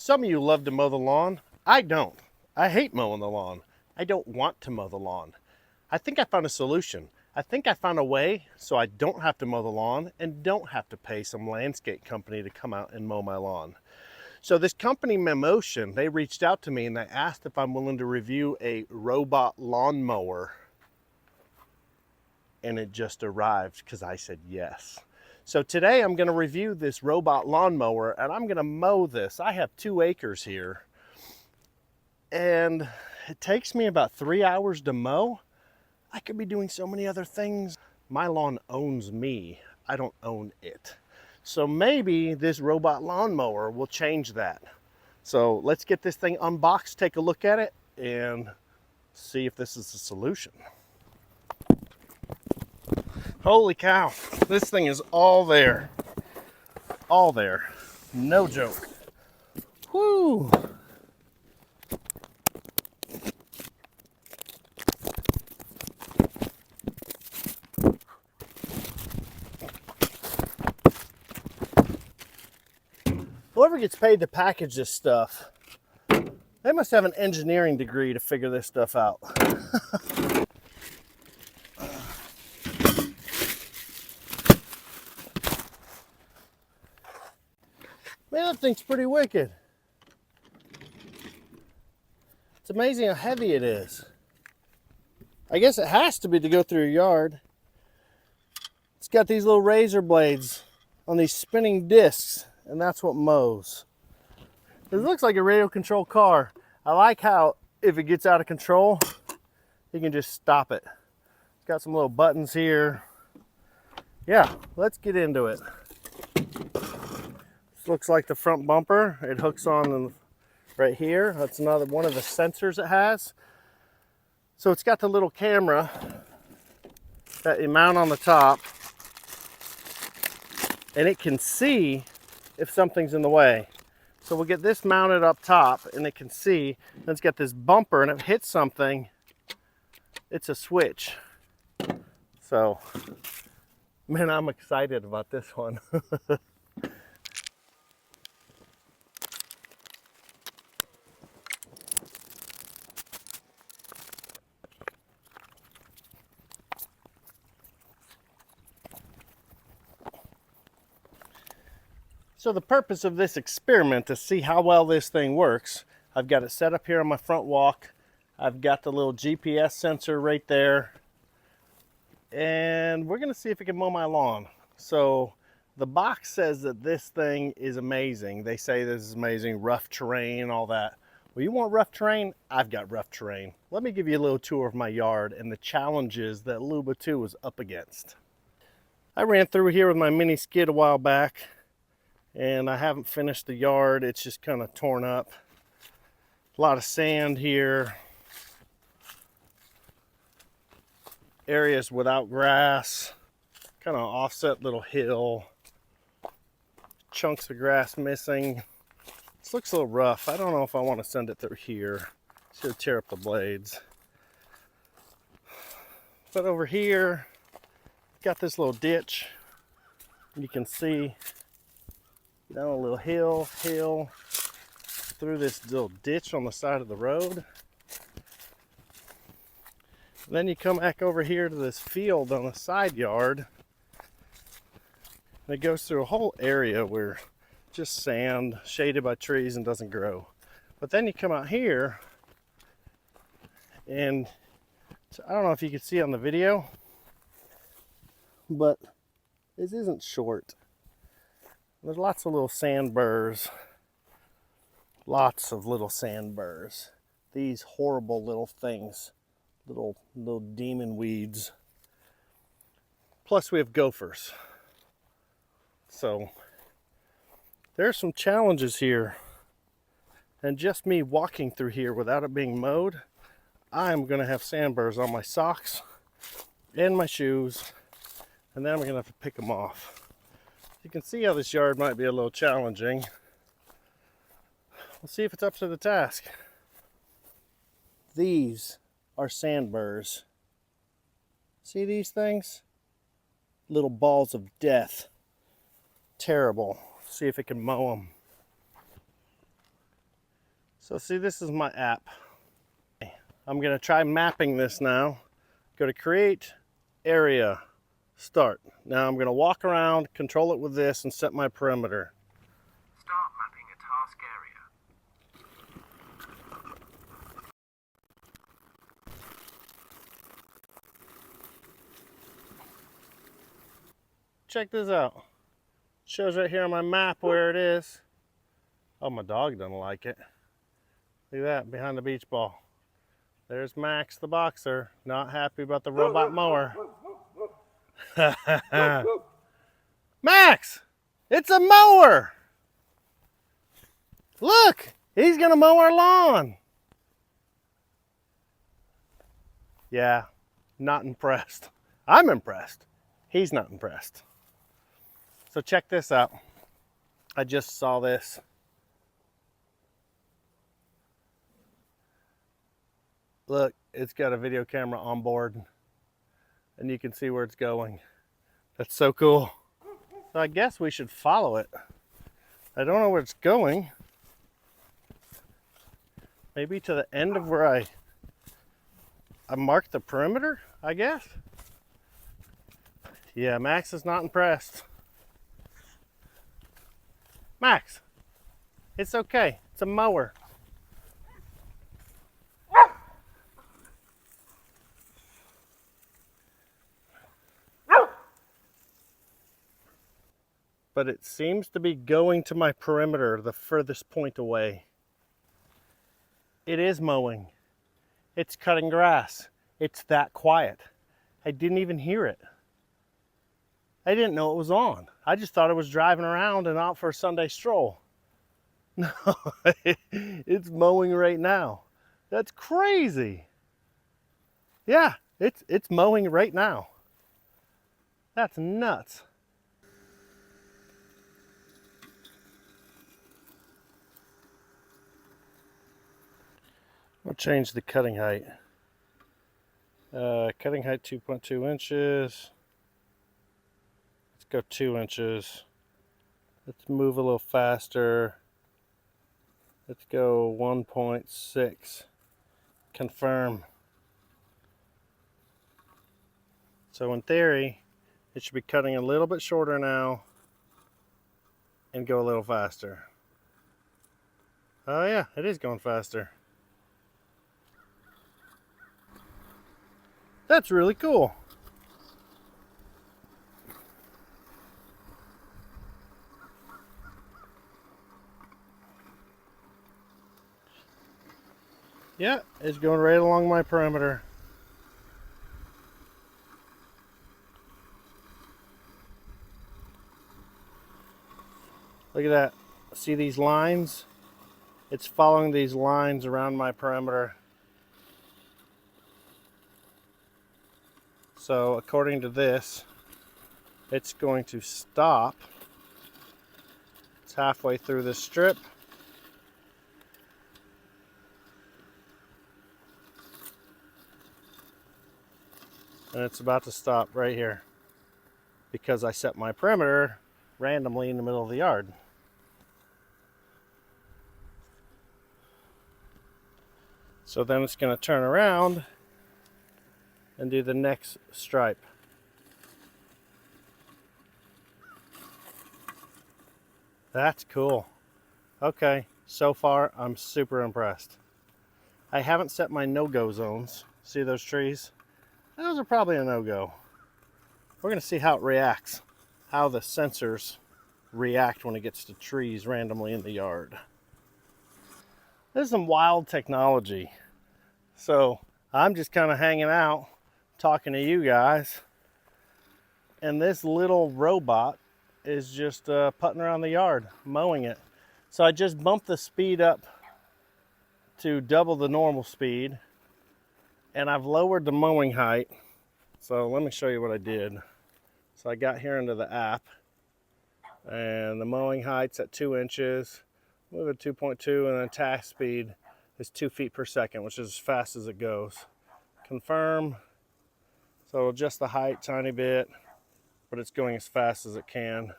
Some of you love to mow the lawn. I don't. I hate mowing the lawn. I don't want to mow the lawn. I think I found a solution. I think I found a way so I don't have to mow the lawn and don't have to pay some landscape company to come out and mow my lawn. So this company, Mammotion, they reached out to me and they asked if I'm willing to review a robot lawnmower. And it just arrived because I said yes. So today I'm going to review this robot lawnmower and I'm going to mow this. I have 2 acres here and it takes me about 3 hours to mow. I could be doing so many other things. My lawn owns me. I don't own it. So maybe this robot lawnmower will change that. So let's get this thing unboxed, take a look at it, and see if this is the solution. Holy cow, this thing is all there. All there. No joke. Whoo! Whoever gets paid to package this stuff, they must have an engineering degree to figure this stuff out. Man, that thing's pretty wicked. It's amazing how heavy it is. I guess it has to be to go through your yard. It's got these little razor blades on these spinning discs, and that's what mows. It looks like a radio controlled car. I like how if it gets out of control, you can just stop it. It's got some little buttons here. Yeah, let's get into it. Looks like the front bumper. It hooks on right here. That's another one of the sensors it has. So it's got the little camera that you mount on the top, and it can see if something's in the way. So we'll get this mounted up top and it can see. Then it's got this bumper, and if it hits something, it's a switch. So man, I'm excited about this one. So the purpose of this experiment to see how well this thing works, I've got it set up here on my front walk. I've got the little GPS sensor right there. And we're gonna see if it can mow my lawn. So the box says that this thing is amazing. They say this is amazing, rough terrain, all that. Well, you want rough terrain? I've got rough terrain. Let me give you a little tour of my yard and the challenges that Luba 2 was up against. I ran through here with my mini skid a while back, and I haven't finished the yard. It's just kind of torn up. A lot of sand here. Areas without grass. Kind of offset little hill. Chunks of grass missing. This looks a little rough. I don't know if I want to send it through here. It's gonna tear up the blades. But over here, got this little ditch. You can see down a little hill, through this little ditch on the side of the road. And then you come back over here to this field on the side yard. And it goes through a whole area where just sand, shaded by trees, and doesn't grow. But then you come out here, and I don't know if you can see on the video, but this isn't short. There's lots of little sand burrs. Lots of little sand burrs. These horrible little things. Little demon weeds. Plus we have gophers. So there's some challenges here. And just me walking through here without it being mowed, I'm going to have sand burrs on my socks and my shoes. And then I'm going to have to pick them off. You can see how this yard might be a little challenging. We'll see if it's up to the task. These are sand burrs. See these things? Little balls of death. Terrible. See if it can mow them. So see, this is my app. I'm gonna try mapping this now. Go to create, area, start. Now I'm gonna walk around, control it with this, and set my perimeter. Start mapping a task area. Check this out. It shows right here on my map where it is. Oh, my dog doesn't like it. Look at that, behind the beach ball. There's Max the boxer, not happy about the robot mower. Max, it's a mower. Look, he's gonna mow our lawn. Yeah, not impressed. I'm impressed. He's not impressed. So check this out. I just saw this. Look, it's got a video camera on board and you can see where it's going. That's so cool. So I guess we should follow it. I don't know where it's going. Maybe to the end of where I marked the perimeter, I guess. Yeah, Max is not impressed. Max, it's okay. It's a mower. But it seems to be going to my perimeter, the furthest point away. It is mowing. It's cutting grass. It's that quiet. I didn't even hear it. I didn't know it was on. I just thought it was driving around and out for a Sunday stroll. No, it's mowing right now. That's crazy. Yeah, it's mowing right now. That's nuts. I'll change the cutting height. Cutting height 2.2 inches. Let's go 2 inches. Let's move a little faster. Let's go 1.6. Confirm. So in theory, it should be cutting a little bit shorter now and go a little faster. Oh yeah, it is going faster. That's really cool. Yeah, it's going right along my perimeter. Look at that. See these lines? It's following these lines around my perimeter. So according to this, it's going to stop. It's halfway through this strip. And it's about to stop right here because I set my perimeter randomly in the middle of the yard. So then it's going to turn around and do the next stripe. That's cool. Okay, so far I'm super impressed. I haven't set my no-go zones. See those trees? Those are probably a no-go. We're going to see how it reacts, how the sensors react when it gets to trees randomly in the yard. This is some wild technology. So I'm just kind of hanging out, talking to you guys, and this little robot is just putting around the yard, mowing it. So I just bumped the speed up to double the normal speed, and I've lowered the mowing height. So let me show you what I did. So I got here into the app, and the mowing height's at 2 inches, move it 2.2, and then task speed is 2 feet per second, which is as fast as it goes. Confirm. So adjust the height tiny bit, but it's going as fast as it can.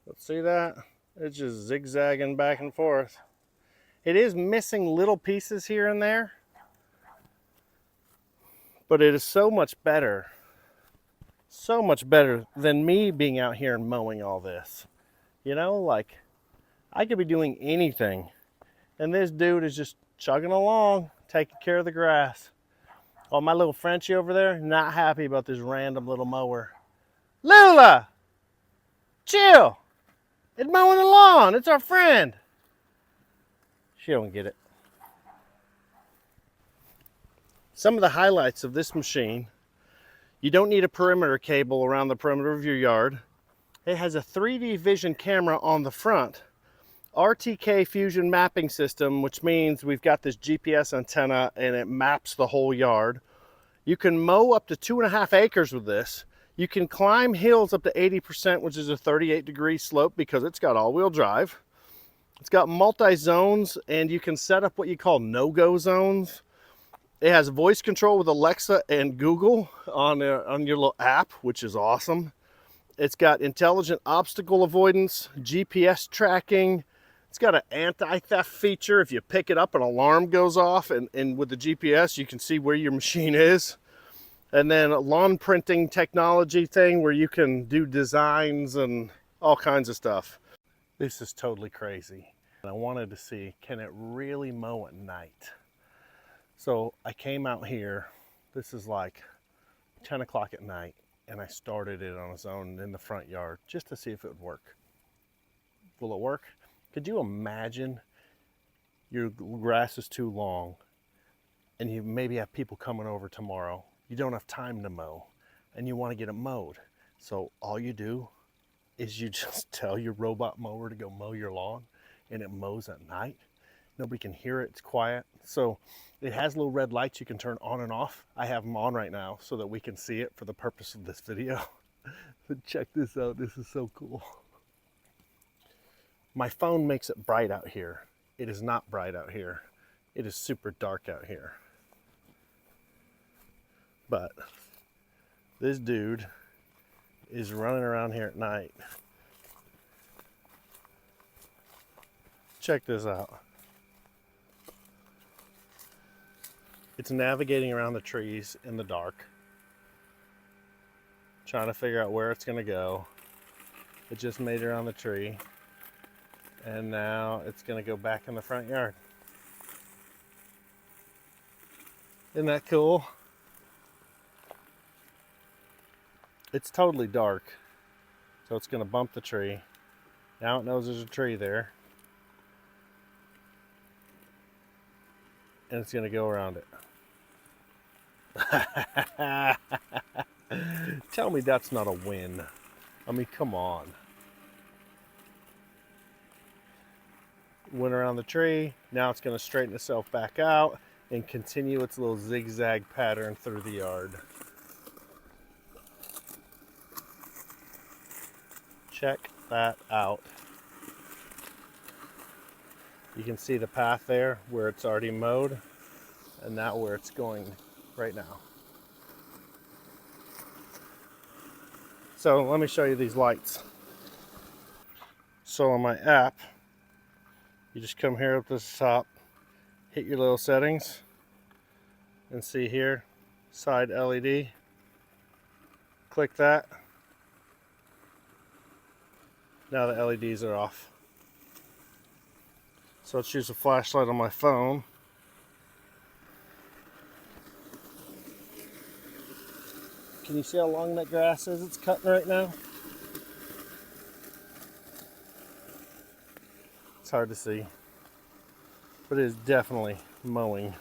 Let's see that. It's just zigzagging back and forth. It is missing little pieces here and there, but it is so much better than me being out here and mowing all this. You know, like, I could be doing anything, and this dude is just chugging along, taking care of the grass. Oh, my little Frenchie over there, not happy about this random little mower. Lula! Chill! It's mowing the lawn. It's our friend. She don't get it. Some of the highlights of this machine: you don't need a perimeter cable around the perimeter of your yard. It has a 3D vision camera on the front, RTK fusion mapping system, which means we've got this GPS antenna and it maps the whole yard. You can mow up to 2.5 acres with this. You can climb hills up to 80%, which is a 38-degree slope because it's got all-wheel drive. It's got multi-zones, and you can set up what you call no-go zones. It has voice control with Alexa and Google on your little app, which is awesome. It's got intelligent obstacle avoidance, GPS tracking. It's got an anti-theft feature. If you pick it up, an alarm goes off, and with the GPS, you can see where your machine is. And then a lawn printing technology thing where you can do designs and all kinds of stuff. This is totally crazy. And I wanted to see, can it really mow at night? So I came out here, this is like 10 o'clock at night, and I started it on its own in the front yard just to see if it would work. Will it work? Could you imagine your grass is too long and you maybe have people coming over tomorrow? You don't have time to mow and you want to get it mowed. So all you do is you just tell your robot mower to go mow your lawn, and it mows at night. Nobody can hear it, it's quiet. So it has little red lights you can turn on and off. I have them on right now so that we can see it for the purpose of this video. But check this out, this is so cool. My phone makes it bright out here. It is not bright out here. It is super dark out here. But this dude is running around here at night. Check this out. It's navigating around the trees in the dark, trying to figure out where it's going to go. It just made it around the tree, and now it's going to go back in the front yard. Isn't that cool? It's totally dark, so it's going to bump the tree. Now it knows there's a tree there, and it's going to go around it. Tell me that's not a win. I mean, come on. Went around the tree. Now it's going to straighten itself back out and continue its little zigzag pattern through the yard. Check that out. You can see the path there where it's already mowed, and now where it's going right now. So let me show you these lights. So on my app, you just come here up to the top, hit your little settings, and see here, side LED. Click that. Now the LEDs are off. So let's use a flashlight on my phone. Can you see how long that grass is it's cutting right now? It's hard to see, but it is definitely mowing.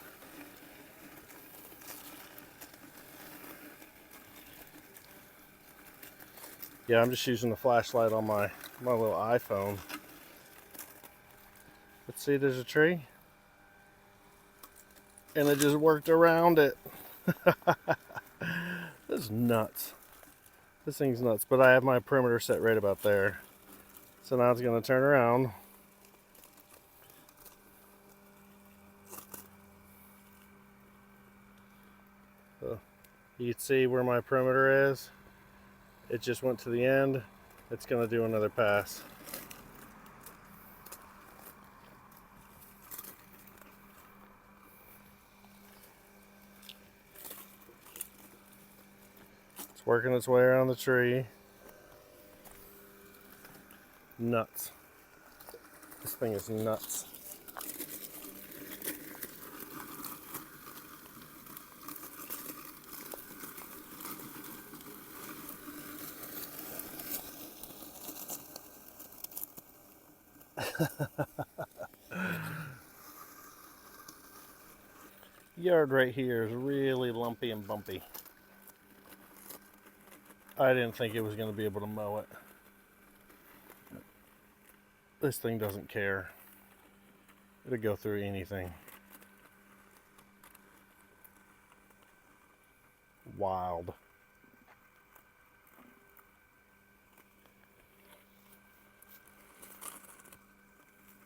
Yeah, I'm just using the flashlight on my little iPhone. Let's see, there's a tree. And it just worked around it. This is nuts. This thing's nuts, but I have my perimeter set right about there. So now it's gonna turn around. So you can see where my perimeter is. It just went to the end. It's gonna do another pass. working its way around the tree. Nuts. This thing is nuts. Yard right here is really lumpy and bumpy. I didn't think it was going to be able to mow it. This thing doesn't care. It'll go through anything. Wild.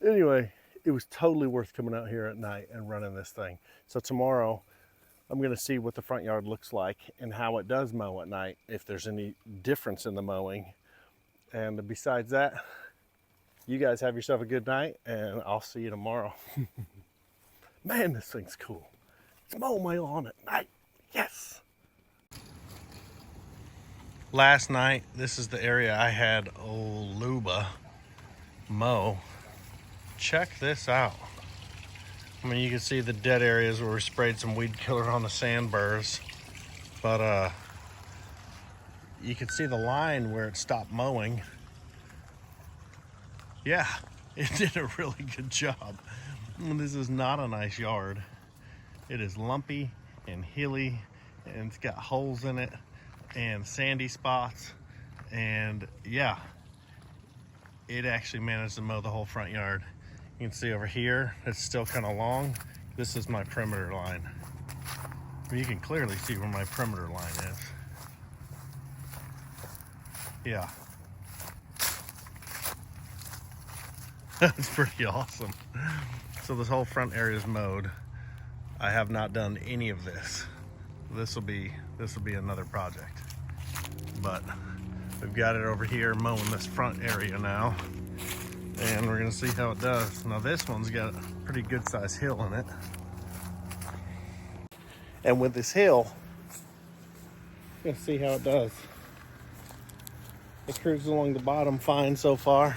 Anyway, it was totally worth coming out here at night and running this thing. So tomorrow, I'm going to see what the front yard looks like and how it does mow at night, if there's any difference in the mowing. And besides that, you guys have yourself a good night, and I'll see you tomorrow. Man, this thing's cool. It's mowing my lawn at night. Yes! Last night, this is the area I had old Luba mow. Check this out. I mean, you can see the dead areas where we sprayed some weed killer on the sandburrs, but you can see the line where it stopped mowing. Yeah, it did a really good job. This is not a nice yard. It is lumpy and hilly, and it's got holes in it and sandy spots, and yeah, it actually managed to mow the whole front yard. You can see over here, it's still kind of long. This is my perimeter line. You can clearly see where my perimeter line is. Yeah. That's pretty awesome. So this whole front area is mowed. I have not done any of this. This will be another project. But we've got it over here mowing this front area now. And we're gonna see how it does. Now this one's got a pretty good sized hill in it. And with this hill, we're gonna see how it does. It cruises along the bottom fine so far.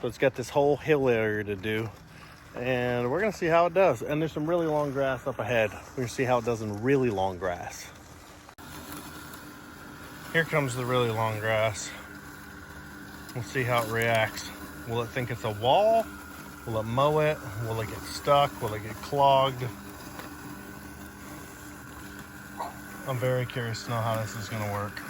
So it's got this whole hill area to do. And we're gonna see how it does. And there's some really long grass up ahead. We're gonna see how it does in really long grass. Here comes the really long grass. We'll see how it reacts. Will it think it's a wall? Will it mow it? Will it get stuck? Will it get clogged? I'm very curious to know how this is going to work.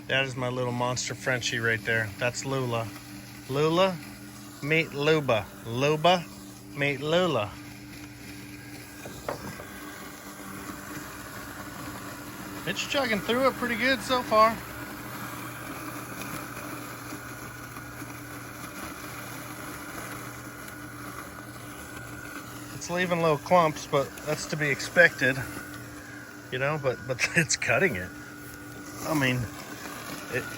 That is my little monster Frenchie right there. That's Lula. Lula, meet Luba. Luba, meet Lula. It's chugging through it pretty good so far. It's leaving little clumps, but that's to be expected. You know, but it's cutting it. I mean,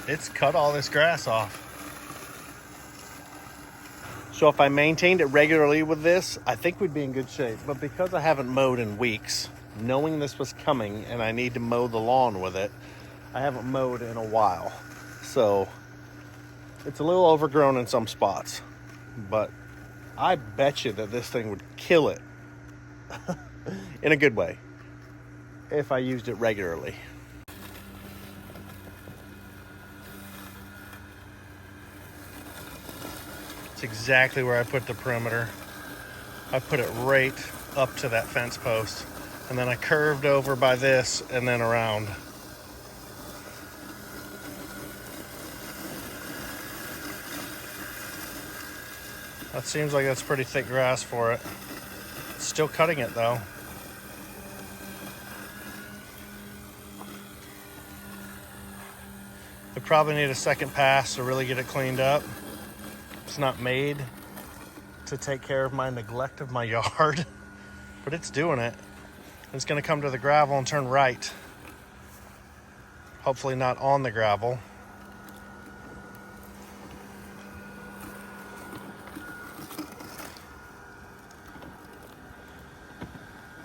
it's cut all this grass off. So if I maintained it regularly with this, I think we'd be in good shape. But because I haven't mowed in weeks, knowing this was coming and I need to mow the lawn with it, I haven't mowed in a while. So it's a little overgrown in some spots, but I bet you that this thing would kill it in a good way if I used it regularly. It's exactly where I put the perimeter. I put it right up to that fence post. And then I curved over by this and then around. That seems like that's pretty thick grass for it. It's still cutting it though. We probably need a second pass to really get it cleaned up. It's not made to take care of my neglect of my yard, but it's doing it. It's going to come to the gravel and turn right. Hopefully not on the gravel.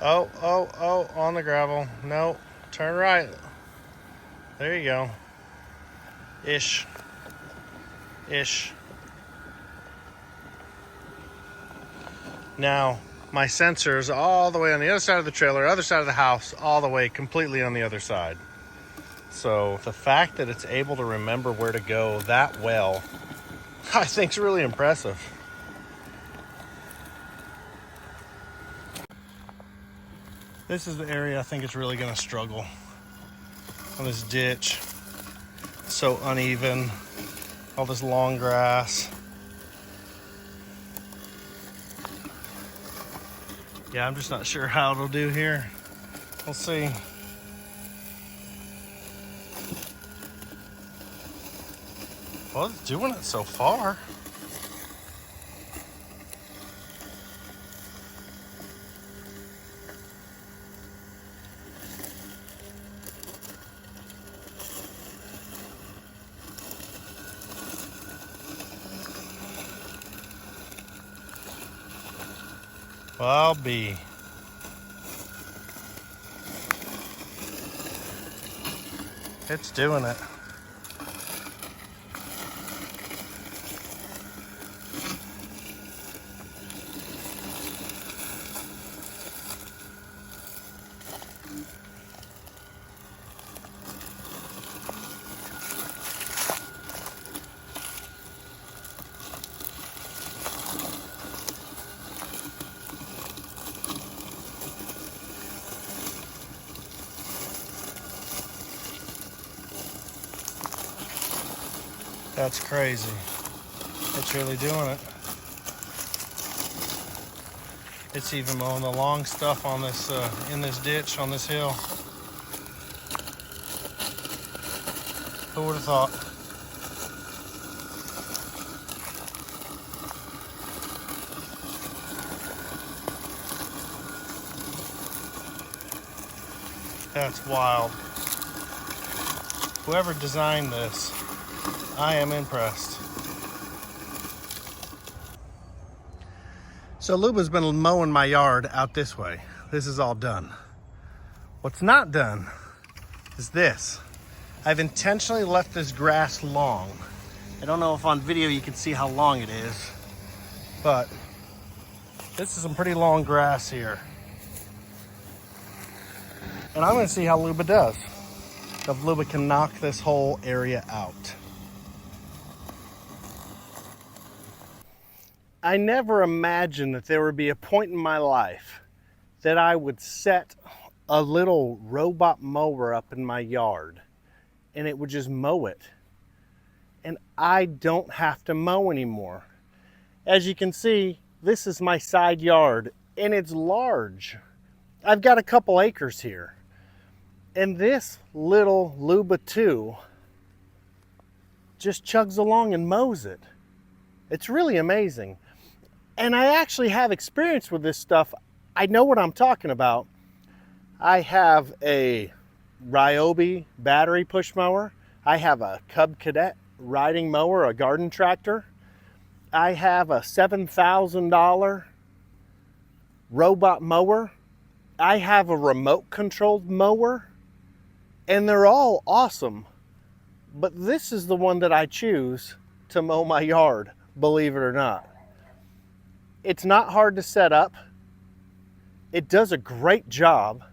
Oh, on the gravel. No, turn right. There you go. Ish. Now, my sensor's all the way on the other side of the trailer, other side of the house, all the way completely on the other side. So the fact that it's able to remember where to go that well, I think is really impressive. This is the area I think it's really going to struggle on this ditch. It's so uneven, all this long grass. Yeah, I'm just not sure how it'll do here. We'll see. Well, it's doing it so far. Well, I'll be. It's doing it. That's crazy. It's really doing it. It's even mowing the long stuff on this in this ditch on this hill. Who would have thought? That's wild. Whoever designed this, I am impressed. So Luba's been mowing my yard out this way. This is all done. What's not done is this. I've intentionally left this grass long. I don't know if on video you can see how long it is, but this is some pretty long grass here. And I'm gonna see how Luba does. If Luba can knock this whole area out. I never imagined that there would be a point in my life that I would set a little robot mower up in my yard and it would just mow it. And I don't have to mow anymore. As you can see, this is my side yard and it's large. I've got a couple acres here. And this little Luba 2 just chugs along and mows it. It's really amazing. And I actually have experience with this stuff. I know what I'm talking about. I have a Ryobi battery push mower. I have a Cub Cadet riding mower, a garden tractor. I have a $7,000 robot mower. I have a remote controlled mower. And they're all awesome. But this is the one that I choose to mow my yard, believe it or not. It's not hard to set up. It does a great job.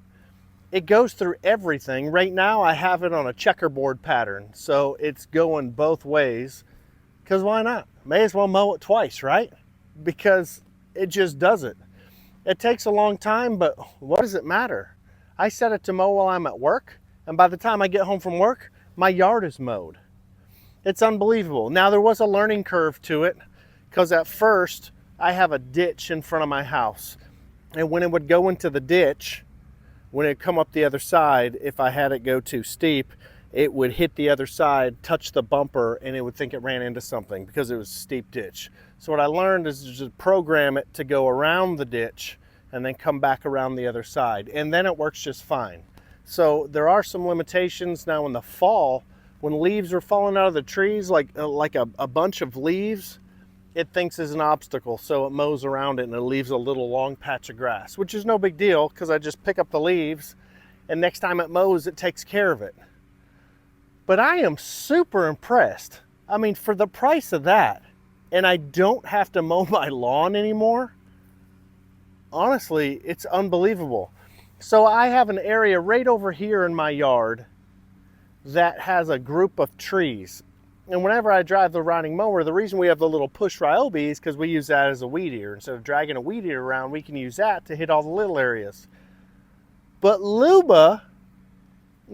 It goes through everything. Right now I have it on a checkerboard pattern, so it's going both ways. Because why not? May as well mow it twice, right? Because it just does it. It takes a long time, but what does it matter? I set it to mow while I'm at work, and by the time I get home from work, my yard is mowed. It's unbelievable. Now there was a learning curve to it, because at first, I have a ditch in front of my house. And when it would go into the ditch, when it come up the other side, if I had it go too steep, it would hit the other side, touch the bumper, and it would think it ran into something because it was a steep ditch. So what I learned is to just program it to go around the ditch and then come back around the other side. And then it works just fine. So there are some limitations now in the fall when leaves are falling out of the trees, like a bunch of leaves. it thinks is an obstacle, so it mows around it and it leaves a little long patch of grass, which is no big deal because I just pick up the leaves and next time it mows, it takes care of it. But I am super impressed. I mean, for the price of that, and I don't have to mow my lawn anymore, honestly, it's unbelievable. So I have an area right over here in my yard that has a group of trees. And whenever I drive the riding mower, the reason we have the little push Ryobi is because we use that as a weed eater. Instead of dragging a weed eater around, we can use that to hit all the little areas. But Luba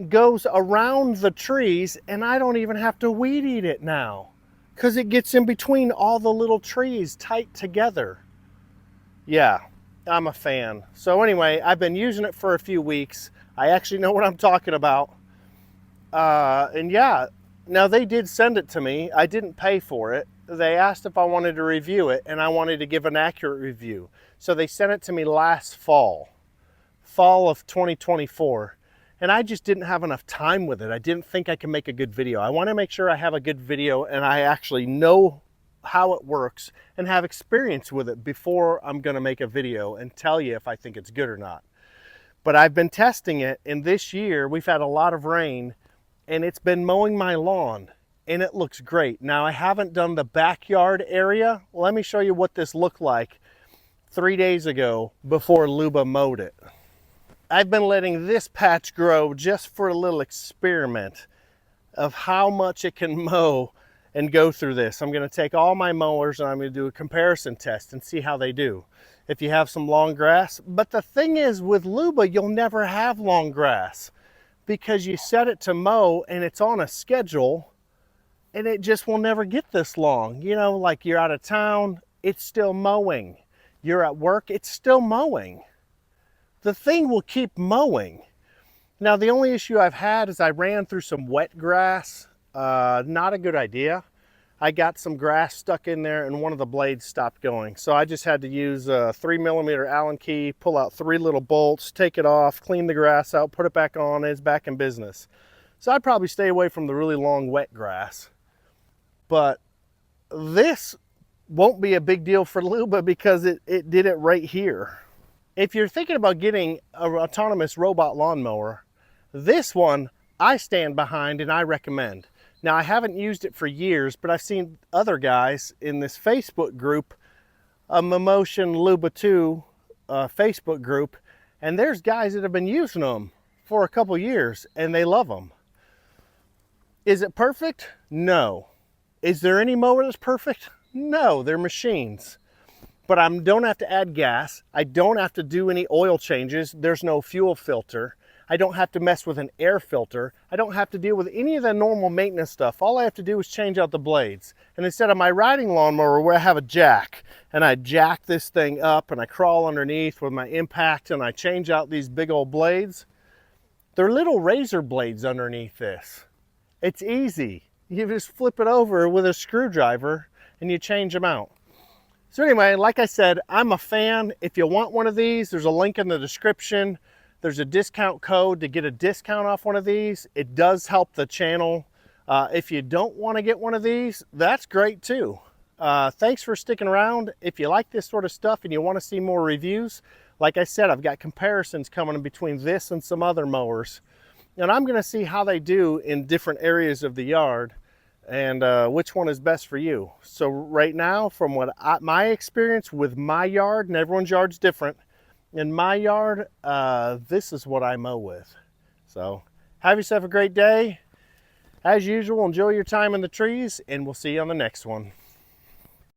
goes around the trees and I don't even have to weed eat it now because it gets in between all the little trees tight together. Yeah, I'm a fan. So anyway, I've been using it for a few weeks. I actually know what I'm talking about. And yeah, now they did send it to me. I didn't pay for it. They asked if I wanted to review it and I wanted to give an accurate review. So they sent it to me last fall of 2024. And I just didn't have enough time with it. I didn't think I could make a good video. I want to make sure I have a good video and I actually know how it works and have experience with it before I'm going to make a video and tell you if I think it's good or not. But I've been testing it, and this year we've had a lot of rain and it's been mowing my lawn and it looks great. Now I haven't done the backyard area. Let me show you what this looked like 3 days ago before Luba mowed it. I've been letting this patch grow just for a little experiment of how much it can mow and go through this. I'm going to take all my mowers and I'm going to do a comparison test and see how they do. If you have some long grass, but the thing is with Luba, you'll never have long grass because you set it to mow and it's on a schedule and it just will never get this long. You know, like you're out of town, it's still mowing. You're at work, it's still mowing. The thing will keep mowing. Now, the only issue I've had is I ran through some wet grass. Not a good idea. I got some grass stuck in there and one of the blades stopped going. So I just had to use a 3mm Allen key, pull out 3 little bolts, take it off, clean the grass out, put it back on, and it's back in business. So I'd probably stay away from the really long wet grass. But this won't be a big deal for Luba because it did it right here. If you're thinking about getting an autonomous robot lawnmower, this one I stand behind and I recommend. Now, I haven't used it for years, but I've seen other guys in this Facebook group, a Mammotion Luba 2 Facebook group, and there's guys that have been using them for a couple years and they love them. Is it perfect? No. Is there any mower that's perfect? No, they're machines. But I don't have to add gas. I don't have to do any oil changes. There's no fuel filter. I don't have to mess with an air filter. I don't have to deal with any of the normal maintenance stuff. All I have to do is change out the blades. And instead of my riding lawnmower where I have a jack, and I jack this thing up and I crawl underneath with my impact and I change out these big old blades, they're little razor blades underneath this. It's easy. You just flip it over with a screwdriver and you change them out. So anyway, like I said, I'm a fan. If you want one of these, there's a link in the description. There's a discount code to get a discount off one of these. It does help the channel. If you don't want to get one of these, that's great too. Thanks for sticking around. If you like this sort of stuff and you want to see more reviews, like I said, I've got comparisons coming in between this and some other mowers. And I'm going to see how they do in different areas of the yard and which one is best for you. So right now, from my experience with my yard, and everyone's yard's different, in my yard, this is what I mow with. So have yourself a great day. As usual, enjoy your time in the trees, and we'll see you on the next one.